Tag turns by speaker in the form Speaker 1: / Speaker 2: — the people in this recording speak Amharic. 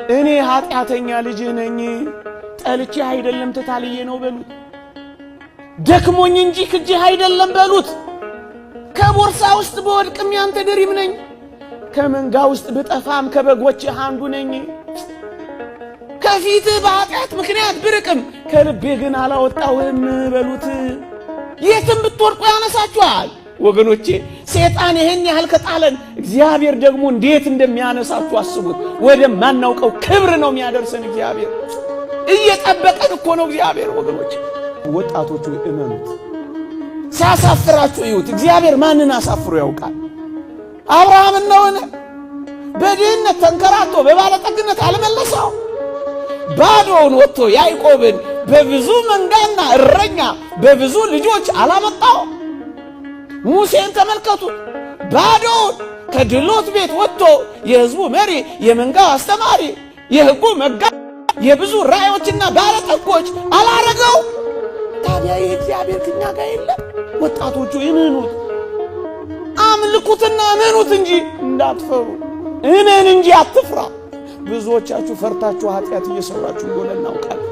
Speaker 1: እኔ ኃጢአተኛ ልጅ ነኝ ጠልቼ አይደለም ተታልዬ ነው በሉት። ደክሞኝ እንጂ ክጄ አይደለም በሉት። ከቦርሳ ውስጥ በወድቅም ያንተ ድሪም ነኝ፣ ከመንጋ ውስጥ በጠፋም ከበጎችህ አንዱ ነኝ። ከፊትህ በኃጢአት ምክንያት ብርቅም ከልቤ ግን አላወጣውም በሉት። የትም ብትወድቁ ያነሳችኋል። ወገኖቼ ሰይጣን ይሄን ያህል ከጣለን እግዚአብሔር ደግሞ እንዴት እንደሚያነሳችሁ አስቡት። ወደማናውቀው ክብር ነው የሚያደርሰን እግዚአብሔር። እየጠበቀን እኮ ነው እግዚአብሔር። ወገኖቼ ወጣቶቹ እመኑት። ሲያሳፍራችሁ እዩት። እግዚአብሔር ማንን አሳፍሮ ያውቃል? አብርሃምን ነውን? በድህነት ተንከራቶ በባለጠግነት አልመለሰው? ባዶውን ወጥቶ ያዕቆብን በብዙ መንጋና እረኛ በብዙ ልጆች አላመጣው? ሙሴን ተመልከቱት። ባዶውን ከድሎት ቤት ወጥቶ የሕዝቡ መሪ፣ የመንጋው አስተማሪ፣ የሕጉ መጋቢ፣ የብዙ ራእዮችና ባለጠጎች አላረገው? ታዲያ ይህ እግዚአብሔር ከኛ ጋር የለም? ወጣቶቹ እመኑት፣ አምልኩትና እመኑት እንጂ እንዳትፈሩ። እመን እንጂ አትፍራ። ብዙዎቻችሁ ፈርታችሁ ኃጢአት እየሰራችሁ እንደሆነ እናውቃለን።